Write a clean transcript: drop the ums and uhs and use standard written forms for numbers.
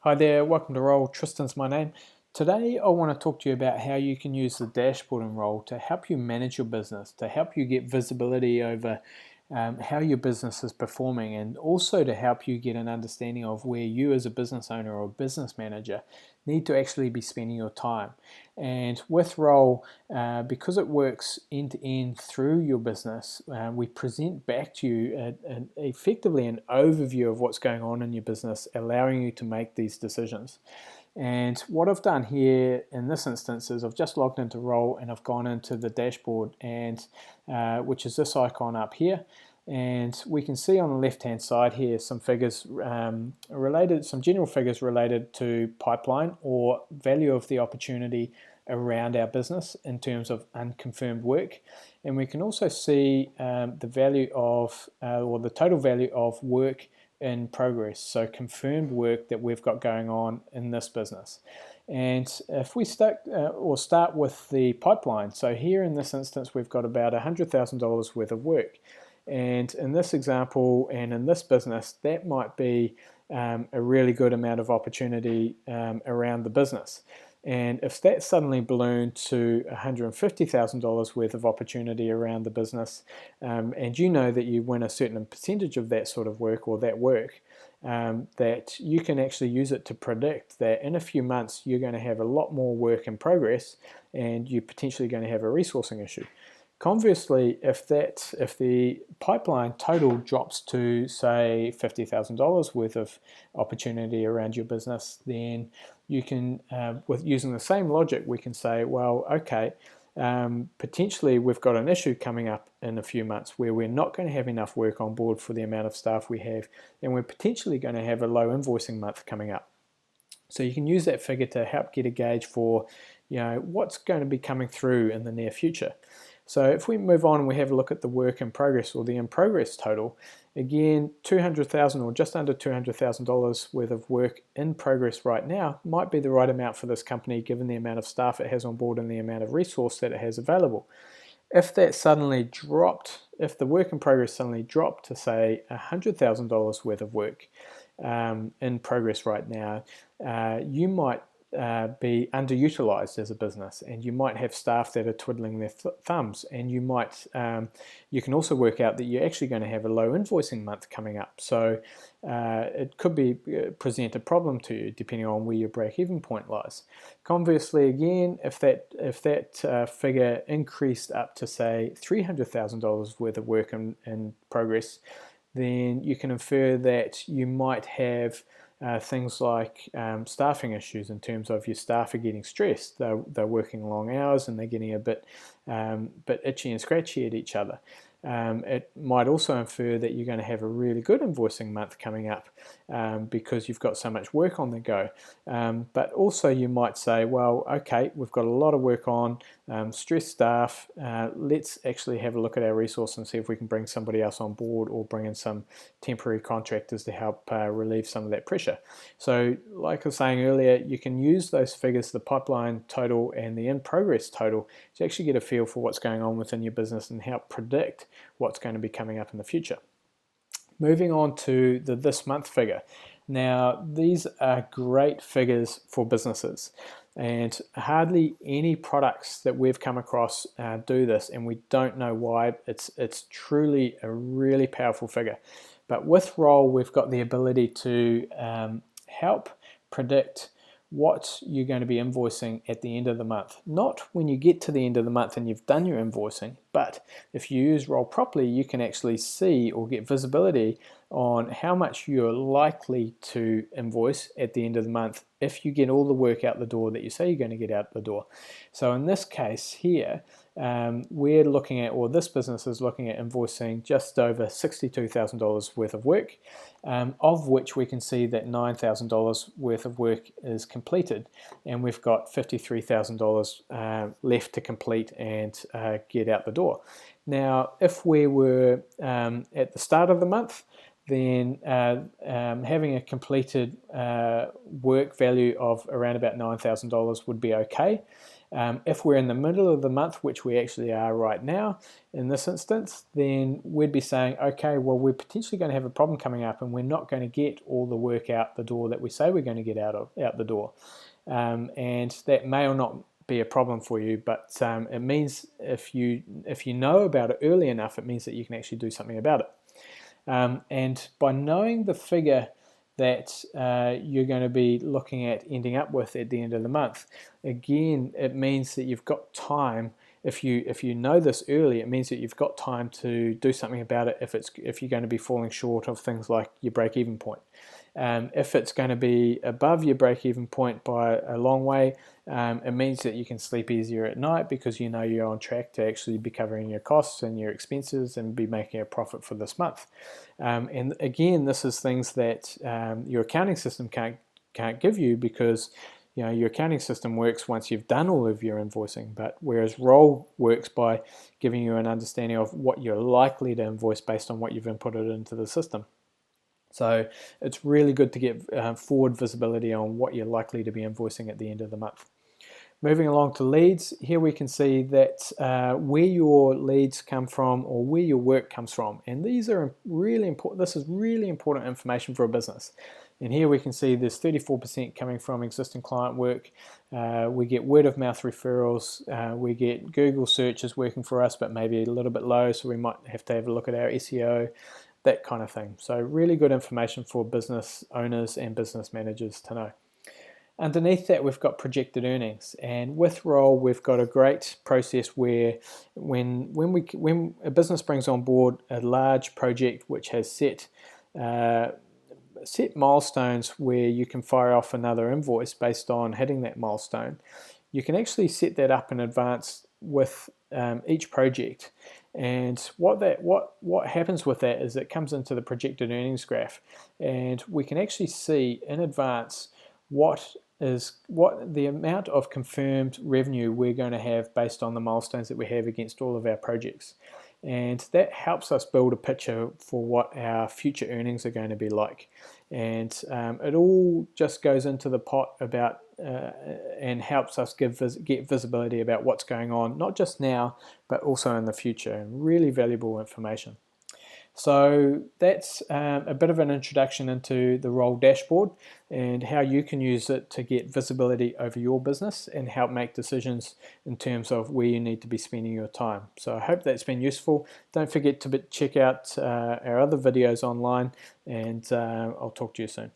Hi there, welcome to Roll. Tristan's my name. Today I want to talk to you about how you can use the dashboard in Roll to help you manage your business, to help you get visibility over how your business is performing, and also to help you get an understanding of where you as a business owner or business manager need to actually be spending your time. And with Roll, because it works end to end through your business, we present back to you effectively an overview of what's going on in your business, allowing you to make these decisions. And what I've done here in this instance is I've just logged into Roll and I've gone into the dashboard, and which is this icon up here. And we can see on the left hand side here some figures related, some general figures related to pipeline or value of the opportunity around our business in terms of unconfirmed work. And we can also see the value of, or the total value of work in progress, so confirmed work that we've got going on in this business. And if we start with the pipeline, so here in this instance we've got about $100,000 worth of work. And in this example and in this business, that might be a really good amount of opportunity around the business. And if that suddenly ballooned to $150,000 worth of opportunity around the business, and you know that you win a certain percentage of that sort of work or that work, that you can actually use it to predict that in a few months you're going to have a lot more work in progress and you're potentially going to have a resourcing issue. Conversely, if the pipeline total drops to, say, $50,000 worth of opportunity around your business, then you can, with using the same logic, we can say, well, okay, potentially we've got an issue coming up in a few months where we're not going to have enough work on board for the amount of staff we have, and we're potentially going to have a low invoicing month coming up. So you can use that figure to help get a gauge for, what's going to be coming through in the near future. So if we move on and we have a look at the work in progress or the in progress total, again, $200,000 or just under $200,000 worth of work in progress right now might be the right amount for this company given the amount of staff it has on board and the amount of resource that it has available. If that suddenly dropped, if the work in progress suddenly dropped to say $100,000 worth of work in progress right now, you might be underutilized as a business, and you might have staff that are twiddling their thumbs, and you can also work out that you're actually going to have a low invoicing month coming up. So it could present a problem to you depending on where your break-even point lies. Conversely, again, if that figure increased up to say $300,000 worth of work in progress, then you can infer that you might have things like staffing issues in terms of your staff are getting stressed. They're working long hours and they're getting a bit itchy and scratchy at each other. It might also infer that you're going to have a really good invoicing month coming up because you've got so much work on the go. But also you might say, well, okay, we've got a lot of work on, stressed staff, let's actually have a look at our resource and see if we can bring somebody else on board or bring in some temporary contractors to help relieve some of that pressure. So like I was saying earlier, you can use those figures, the pipeline total and the in-progress total, to actually get a feel for what's going on within your business and help predict what's going to be coming up in the future. Moving on to the this month figure. Now, these are great figures for businesses, and hardly any products that we've come across do this, and we don't know why. It's truly a really powerful figure. But with Roll, we've got the ability to help predict what you're going to be invoicing at the end of the month. Not when you get to the end of the month and you've done your invoicing, but if you use Roll properly, you can actually see or get visibility on how much you're likely to invoice at the end of the month if you get all the work out the door that you say you're going to get out the door. So in this case here, we're looking at, or this business is looking at invoicing just over $62,000 worth of work, of which we can see that $9,000 worth of work is completed, and we've got $53,000 left to complete and get out the door. Now, if we were at the start of the month, then having a completed work value of around about $9,000 would be okay. If we're in the middle of the month, which we actually are right now in this instance, then we'd be saying, okay, well, we're potentially going to have a problem coming up and we're not going to get all the work out the door that we say we're going to get out the door. And that may or not be a problem for you, but it means if you know about it early enough, it means that you can actually do something about it. And by knowing the figure that you're going to be looking at ending up with at the end of the month, again, it means that you've got time. If you know this early, it means that you've got time to do something about it if you're going to be falling short of things like your break-even point. If it's going to be above your break-even point by a long way, it means that you can sleep easier at night because you know you're on track to actually be covering your costs and your expenses and be making a profit for this month. And again, this is things that your accounting system can't give you, because your accounting system works once you've done all of your invoicing, but whereas Roll works by giving you an understanding of what you're likely to invoice based on what you've inputted into the system. So it's really good to get forward visibility on what you're likely to be invoicing at the end of the month. Moving along to leads, here we can see that where your leads come from or where your work comes from. And these are really important. This is really important information for a business. And here we can see there's 34% coming from existing client work. We get word of mouth referrals. We get Google searches working for us, but maybe a little bit low, so we might have to have a look at our SEO, that kind of thing. So really good information for business owners and business managers to know. Underneath that, we've got projected earnings, and with Roll, we've got a great process where when a business brings on board a large project which has set milestones where you can fire off another invoice based on hitting that milestone, you can actually set that up in advance with each project. And what happens with that is it comes into the projected earnings graph, and we can actually see in advance what the amount of confirmed revenue we're going to have based on the milestones that we have against all of our projects. And that helps us build a picture for what our future earnings are going to be like. And it all just goes into the pot about and helps us get visibility about what's going on, not just now, but also in the future, and really valuable information. So that's a bit of an introduction into the Roll dashboard and how you can use it to get visibility over your business and help make decisions in terms of where you need to be spending your time. So I hope that's been useful. Don't forget to check out our other videos online, and I'll talk to you soon.